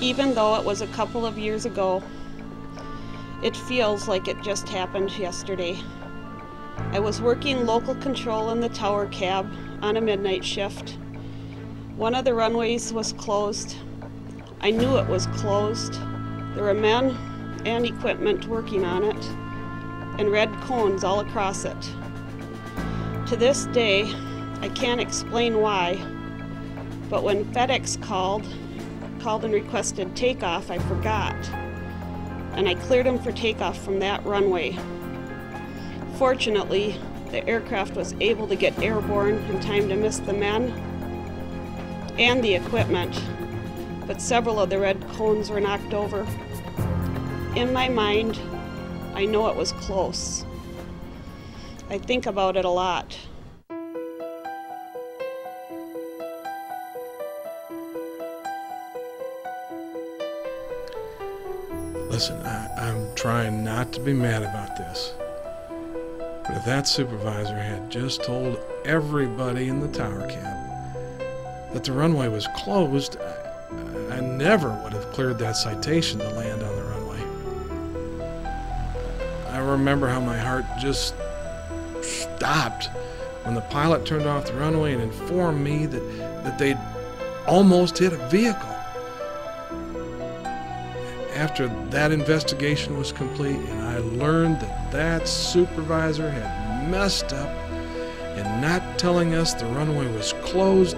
Even though it was a couple of years ago, it feels like it just happened yesterday. I was working local control in the tower cab on a midnight shift. One of the runways was closed. I knew it was closed. There were men and equipment working on it, and red cones all across it. To this day, I can't explain why, but when FedEx called and requested takeoff, I forgot, and I cleared them for takeoff from that runway. Fortunately, the aircraft was able to get airborne in time to miss the men and the equipment, but several of the red cones were knocked over. In my mind, I know it was close. I think about it a lot. Listen, I'm trying not to be mad about this, but if that supervisor had just told everybody in the tower cab that the runway was closed, I never would have cleared that citation to land on the runway. I remember how my heart just stopped when the pilot turned off the runway and informed me that they'd almost hit a vehicle. After that investigation was complete and I learned that supervisor had messed up in not telling us the runway was closed,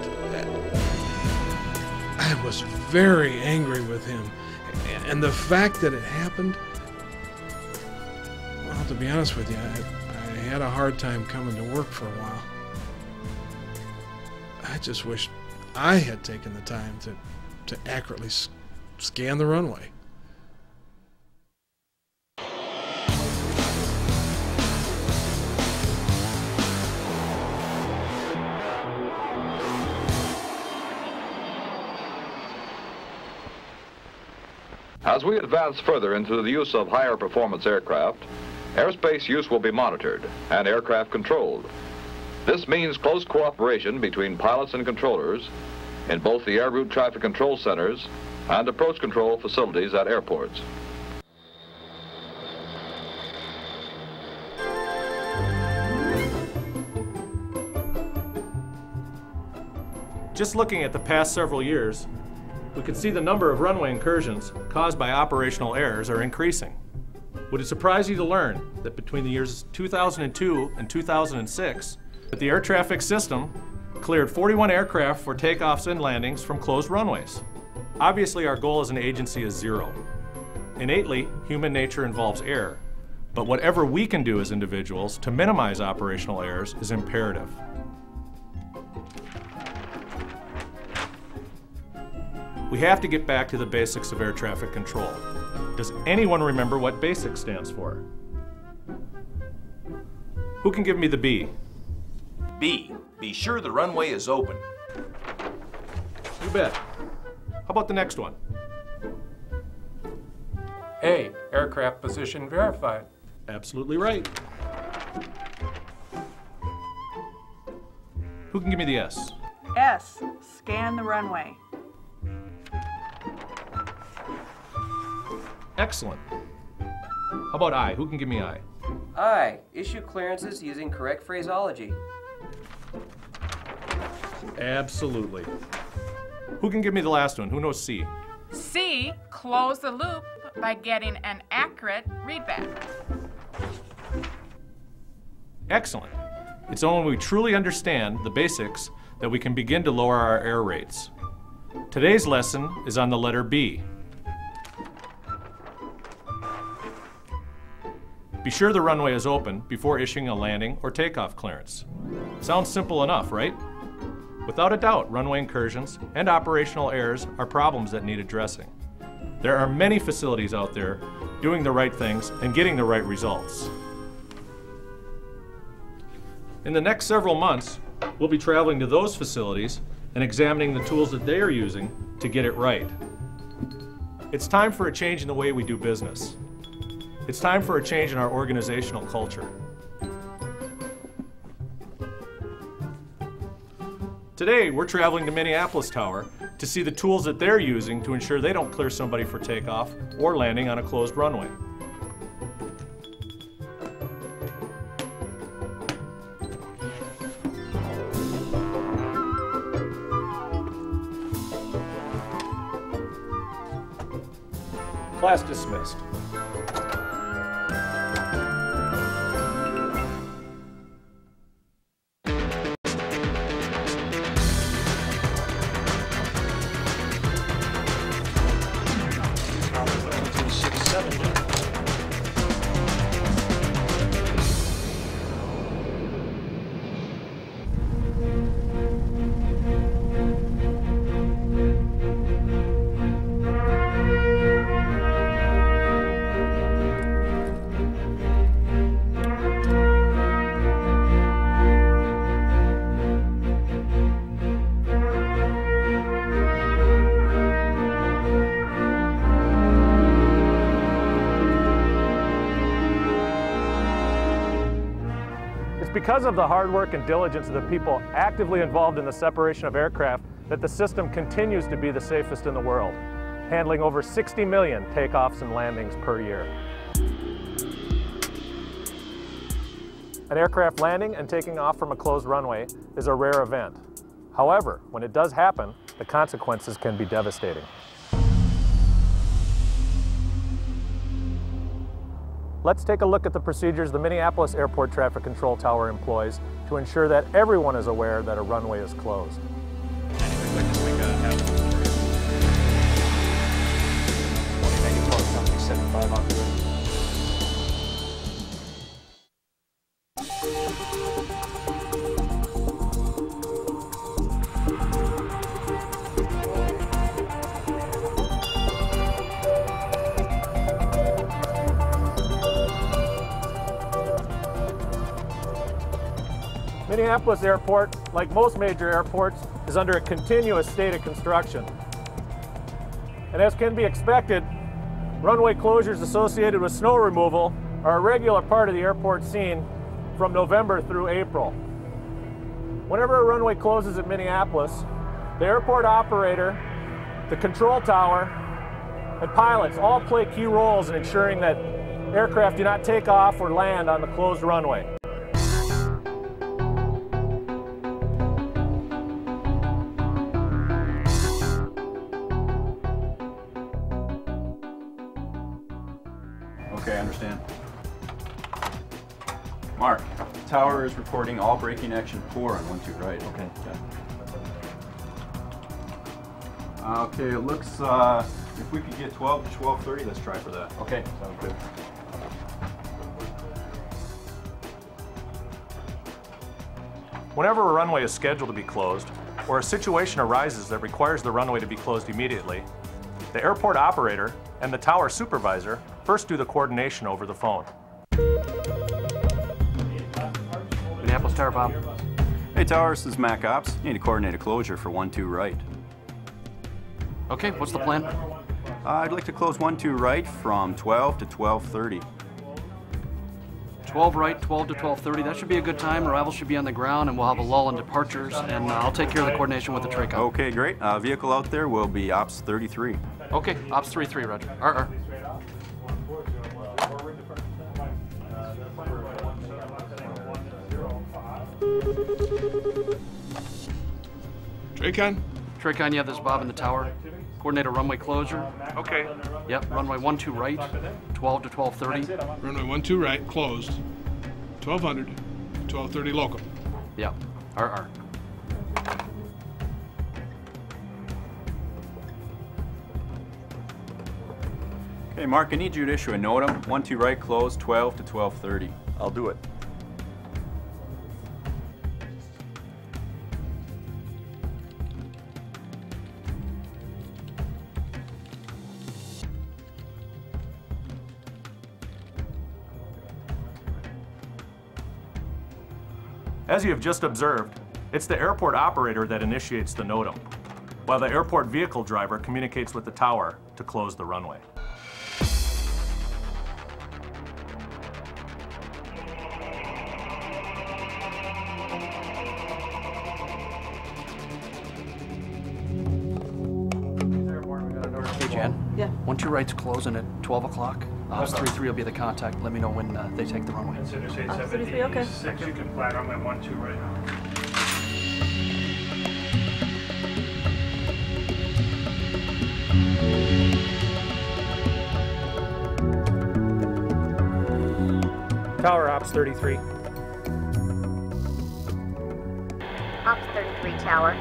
I was very angry with him. And the fact that it happened, well, to be honest with you, I had a hard time coming to work for a while. I just wish I had taken the time to accurately scan the runway. As we advance further into the use of higher performance aircraft, airspace use will be monitored and aircraft controlled. This means close cooperation between pilots and controllers in both the air route traffic control centers and approach control facilities at airports. Just looking at the past several years, we can see the number of runway incursions caused by operational errors are increasing. Would it surprise you to learn that between the years 2002 and 2006, that the air traffic system cleared 41 aircraft for takeoffs and landings from closed runways? Obviously, our goal as an agency is zero. Innately, human nature involves error, but whatever we can do as individuals to minimize operational errors is imperative. We have to get back to the basics of air traffic control. Does anyone remember what BASIC stands for? Who can give me the B? B, be sure the runway is open. You bet. How about the next one? A, aircraft position verified. Absolutely right. Who can give me the S? S, scan the runway. Excellent. How about I? Who can give me I? I, issue clearances using correct phraseology. Absolutely. Who can give me the last one? Who knows C? C, close the loop by getting an accurate readback. Excellent. It's only when we truly understand the basics that we can begin to lower our error rates. Today's lesson is on the letter B. Be sure the runway is open before issuing a landing or takeoff clearance. Sounds simple enough, right? Without a doubt, runway incursions and operational errors are problems that need addressing. There are many facilities out there doing the right things and getting the right results. In the next several months, we'll be traveling to those facilities and examining the tools that they are using to get it right. It's time for a change in the way we do business. It's time for a change in our organizational culture. Today, we're traveling to Minneapolis Tower to see the tools that they're using to ensure they don't clear somebody for takeoff or landing on a closed runway. Class dismissed. Because of the hard work and diligence of the people actively involved in the separation of aircraft that the system continues to be the safest in the world, handling over 60 million takeoffs and landings per year. An aircraft landing and taking off from a closed runway is a rare event. However, when it does happen, the consequences can be devastating. Let's take a look at the procedures the Minneapolis Airport Traffic Control Tower employs to ensure that everyone is aware that a runway is closed. Minneapolis Airport, like most major airports, is under a continuous state of construction. And as can be expected, runway closures associated with snow removal are a regular part of the airport scene from November through April. Whenever a runway closes at Minneapolis, the airport operator, the control tower, and pilots all play key roles in ensuring that aircraft do not take off or land on the closed runway. Okay, I understand. Mark, the tower is reporting all braking action poor on 12 right. Okay. Yeah. Okay, it looks, if we could get 12 to 12:30, let's try for that. Okay, sounds good. Whenever a runway is scheduled to be closed, or a situation arises that requires the runway to be closed immediately, the airport operator and the tower supervisor first do the coordination over the phone. Minneapolis Tower, Bob. Hey Tower, this is Mac Ops. You need to coordinate a closure for 12 right. Okay, what's the plan? I'd like to close 12 right from 12 to 12:30. 12 right, 12 to 12:30. That should be a good time. Arrivals should be on the ground, and we'll have a lull in departures, and I'll take care of the coordination with the TRACON. Okay, great. Vehicle out there will be Ops 33. Okay, Ops 33, Roger. RR. TRACON? TRACON, yeah, this is Bob in the tower. Coordinate a runway closure. Okay. Yep, runway 12 right, 12 to 12:30. Runway 12 right, closed. 1200, 1230 local. Yep, RR. Okay, Mark, I need you to issue a NOTAM. 12 right, closed, 12 to 12:30. I'll do it. As you have just observed, it's the airport operator that initiates the NOTAM, while the airport vehicle driver communicates with the tower to close the runway. Yeah. 12 right's closing at 12 o'clock. Ops 33 will be the contact. Let me know when they take the runway. Ops 33, okay. You can fly runway 12 right now. Tower Ops 33. Ops 33 Tower.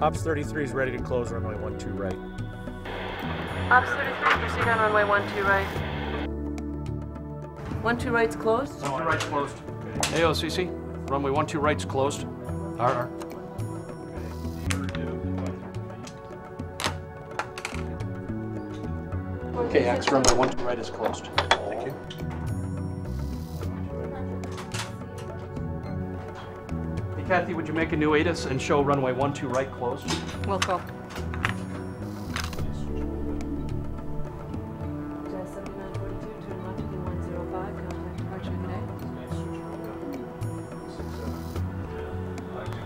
Ops 33 is ready to close runway 12 right. Ops 33, proceed on runway 12 right. 12 right's closed? 12 right's closed. AOCC, runway 12 right's closed. RR. KX, runway 12 right is closed. Thank you. Hey Kathy, would you make a new ATIS and show runway 12 right closed? Will go.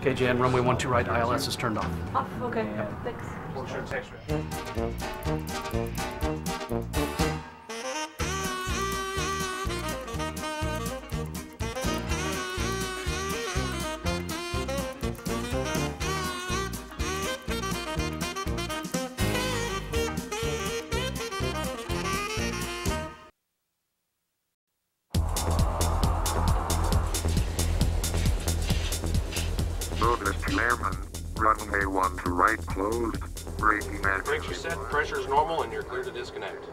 KJN, runway 12 right, ILS is turned off. Off, okay, thanks. Mr. Airman, runway 12 right closed, braking at... Brakes are set, pressure's normal, and you're clear to disconnect.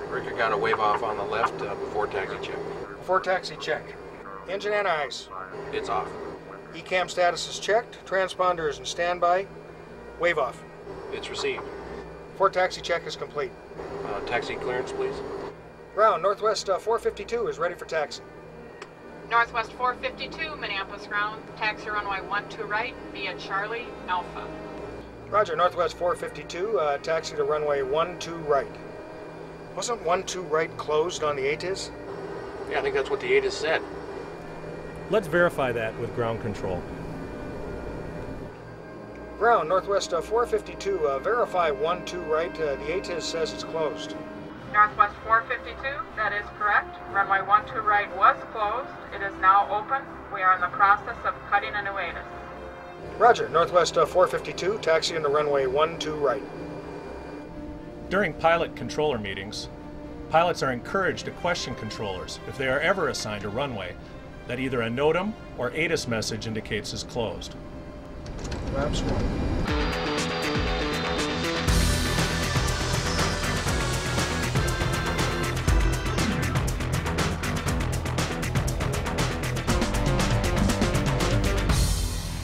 Breaker got a wave off on the left before taxi check. Before taxi check. Engine and eyes. It's off. ECAM status is checked, transponder is in standby. Wave off. It's received. Before taxi check is complete. Taxi clearance, please. Ground, Northwest 452 is ready for taxi. Northwest 452, Minneapolis ground, taxi runway 12 right via Charlie Alpha. Roger, Northwest 452, taxi to runway 12 right. Wasn't 12 right closed on the ATIS? Yeah, I think that's what the ATIS said. Let's verify that with ground control. Ground, Northwest 452, verify 12 right. The ATIS says it's closed. Northwest 452, that is correct. Runway 12 right was closed. It is now open. We are in the process of cutting a new ATIS. Roger, Northwest 452, taxi into runway 12 right. During pilot controller meetings, pilots are encouraged to question controllers if they are ever assigned a runway that either a NOTAM or ATIS message indicates is closed. Flaps 1.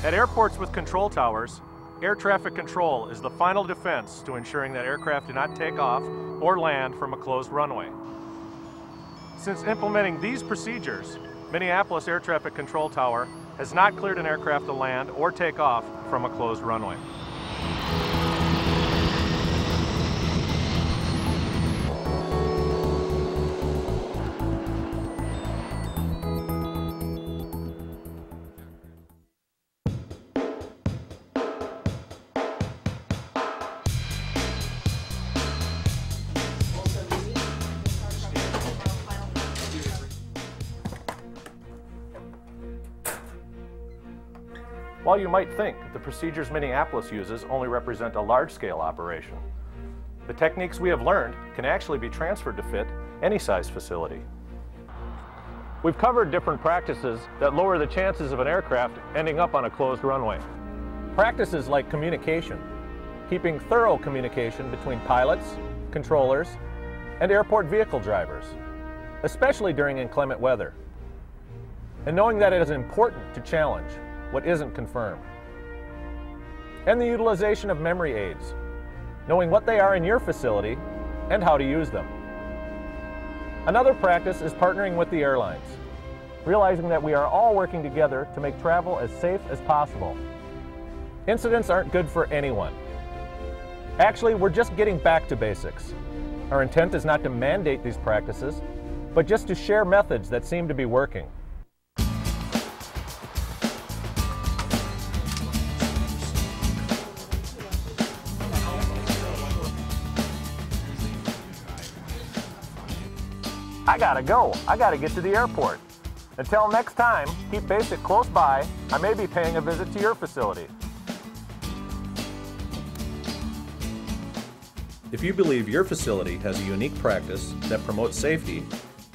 At airports with control towers, air traffic control is the final defense to ensuring that aircraft do not take off or land from a closed runway. Since implementing these procedures, Minneapolis Air Traffic Control Tower has not cleared an aircraft to land or take off from a closed runway. While you might think that the procedures Minneapolis uses only represent a large-scale operation, the techniques we have learned can actually be transferred to fit any size facility. We've covered different practices that lower the chances of an aircraft ending up on a closed runway. Practices like communication, keeping thorough communication between pilots, controllers, and airport vehicle drivers, especially during inclement weather. And knowing that it is important to challenge what isn't confirmed. And the utilization of memory aids, knowing what they are in your facility and how to use them. Another practice is partnering with the airlines, realizing that we are all working together to make travel as safe as possible. Incidents aren't good for anyone. Actually, we're just getting back to basics. Our intent is not to mandate these practices, but just to share methods that seem to be working. I gotta go. I gotta get to the airport. Until next time, keep basic close by. I may be paying a visit to your facility. If you believe your facility has a unique practice that promotes safety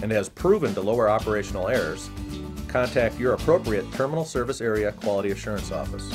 and has proven to lower operational errors, contact your appropriate Terminal Service Area Quality Assurance Office.